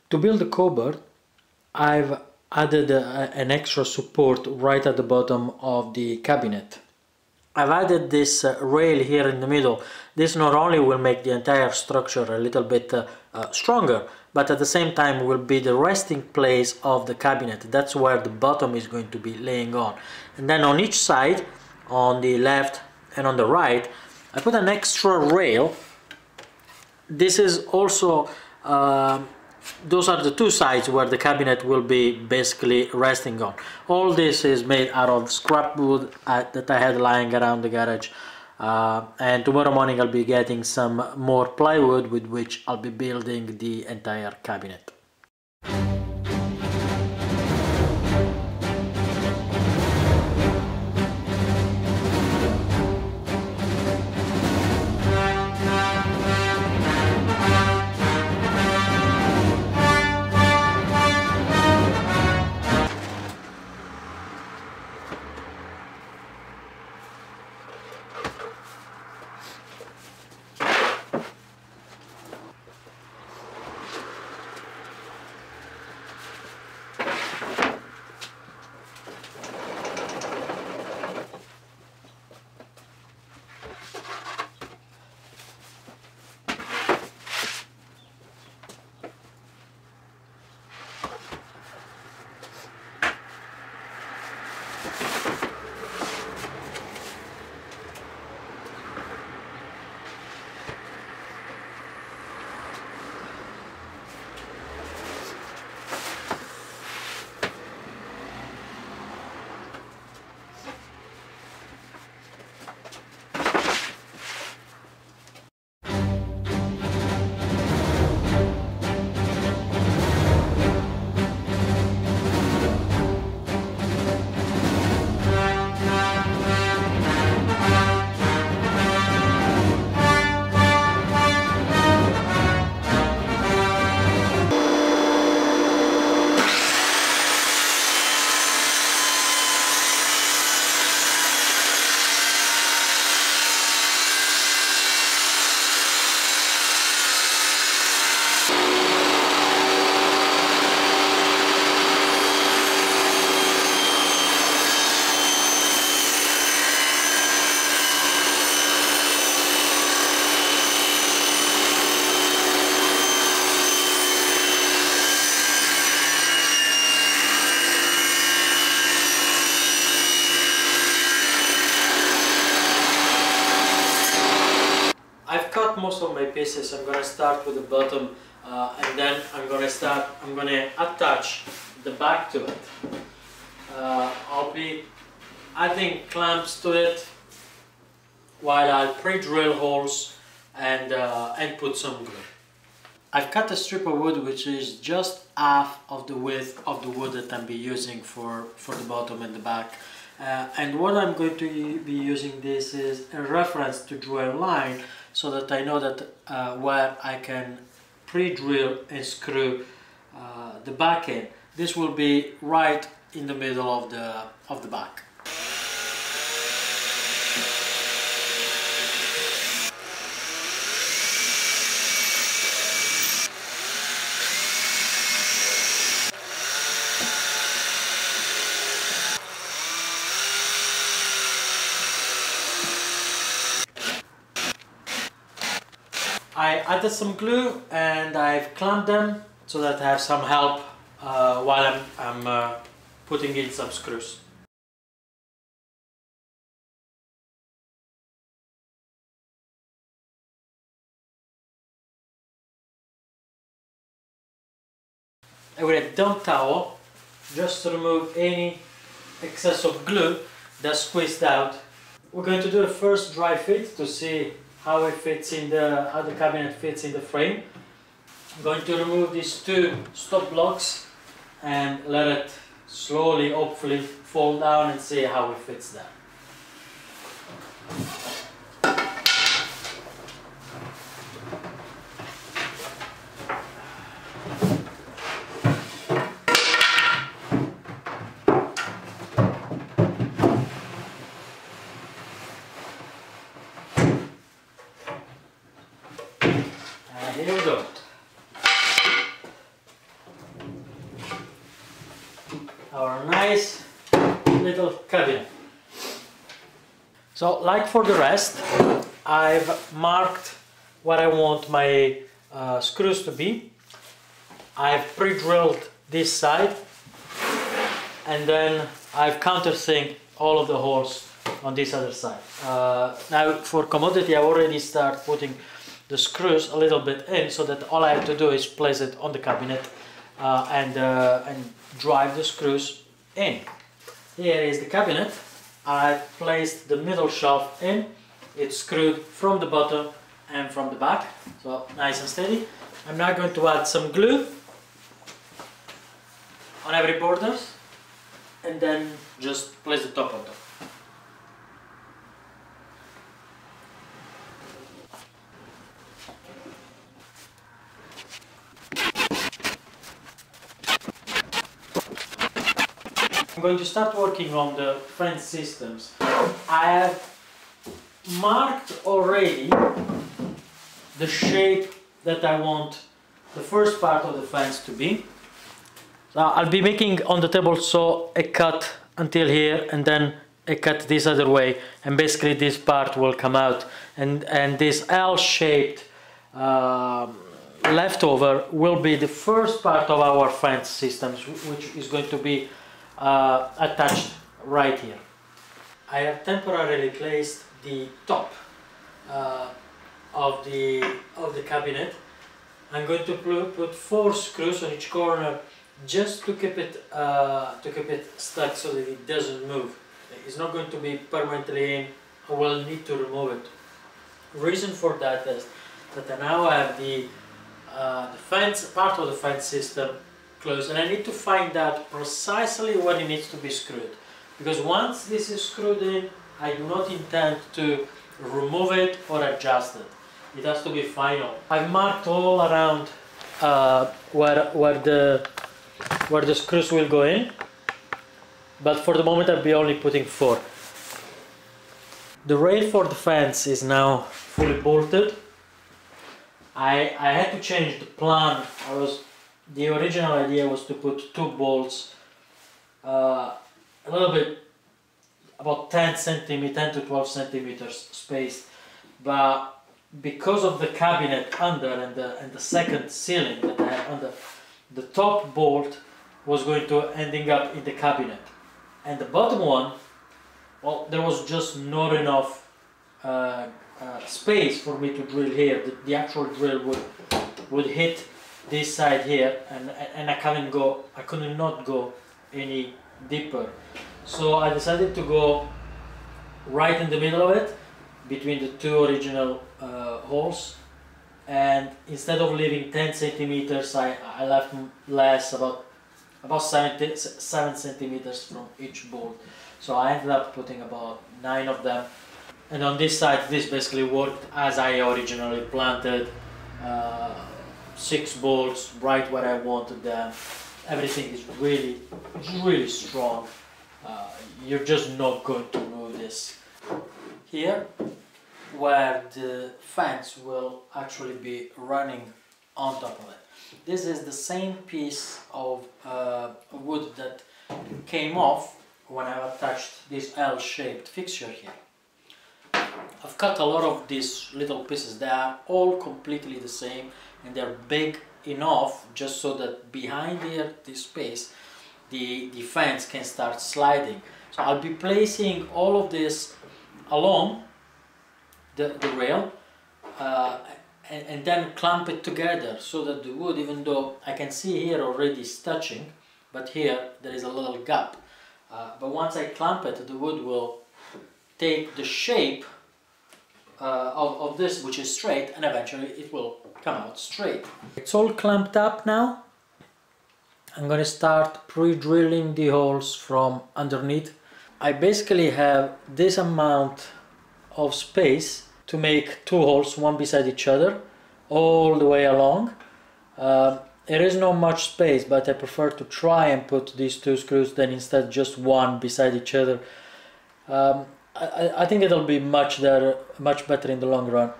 To build the cupboard, I've added an extra support right at the bottom of the cabinet. I've added this rail here in the middle. This not only will make the entire structure a little bit stronger, but at the same time will be the resting place of the cabinet. That's where the bottom is going to be laying on. And then on each side, on the left and on the right, I put an extra rail. This is also those are the two sides where the cabinet will be basically resting on. All this is made out of scrap wood that I had lying around the garage, and tomorrow morning I'll be getting some more plywood with which I'll be building the entire cabinet. Most of my pieces. I'm going to start with the bottom and then I'm going to attach the back to it. I'll be adding clamps to it while I'll pre-drill holes and put some glue. I've cut a strip of wood which is just half of the width of the wood that I'll be using for the bottom and the back. And what I'm going to be using this is a reference to draw a line so that I know that where I can pre-drill and screw the back in. This will be right in the middle of the back. I added some glue and I've clamped them so that I have some help while I'm putting in some screws. And with a damp towel, just to remove any excess of glue that's squeezed out. We're going to do a first dry fit to see how it fits in how the cabinet fits in the frame. I'm going to remove these two stop blocks and let it slowly, hopefully, fall down and see how it fits there. Here we go. our nice little cabinet. So like for the rest, I've marked what I want my screws to be. I've pre-drilled this side, and then I've countersinked all of the holes on this other side. Now for commodity, I already start putting the screws a little bit in, so that all I have to do is place it on the cabinet and drive the screws in. Here is the cabinet. I placed the middle shelf in. It's screwed from the bottom and from the back, so nice and steady. I'm now going to add some glue on every borders, and then just place the top on top. I'm going to start working on the fence systems. I have marked already the shape that I want the first part of the fence to be. So I'll be making on the table so a cut until here, and then a cut this other way, and basically this part will come out, and this L-shaped leftover will be the first part of our fence systems, which is going to be attached right here. I have temporarily placed the top of the cabinet. I'm going to put 4 screws on each corner just to keep it stuck so that it doesn't move. It's not going to be permanently in. I will need to remove it. Reason for that is that now I have the fence, part of the fence system closed, and I need to find out precisely when it needs to be screwed, because once this is screwed in, I do not intend to remove it or adjust it. It has to be final. I've marked all around where the screws will go in, but for the moment I'll be only putting 4. The rail for the fence is now fully bolted. I had to change the plan. The original idea was to put 2 bolts a little bit about 10 to 12 centimeters spaced, but because of the cabinet under and the second ceiling that I have under, the top bolt was going to ending up in the cabinet, and the bottom one, well, there was just not enough space for me to drill here. The actual drill would hit this side here, and I could not go any deeper. So I decided to go right in the middle of it, between the 2 original holes, and instead of leaving 10 centimeters, I left less, about 7 centimeters from each bolt. So I ended up putting about 9 of them, and on this side this basically worked as I originally planted. 6 bolts right where I wanted them. Everything is really strong. You're just not going to move this. Here, where the fence will actually be running on top of it. This is the same piece of wood that came off when I attached this L-shaped fixture here. I've cut a lot of these little pieces. They are all completely the same, and they're big enough just so that behind here, this space, the fence can start sliding. So I'll be placing all of this along the rail and then clamp it together so that the wood, even though I can see here already it's touching, but here there is a little gap. But once I clamp it, the wood will take the shape of this, which is straight, and eventually it will come out straight. It's all clamped up now. I'm going to start pre-drilling the holes from underneath. I basically have this amount of space to make 2 holes, one beside each other, all the way along. There is not much space, but I prefer to try and put these 2 screws than instead just one beside each other. I think it'll be much better in the long run.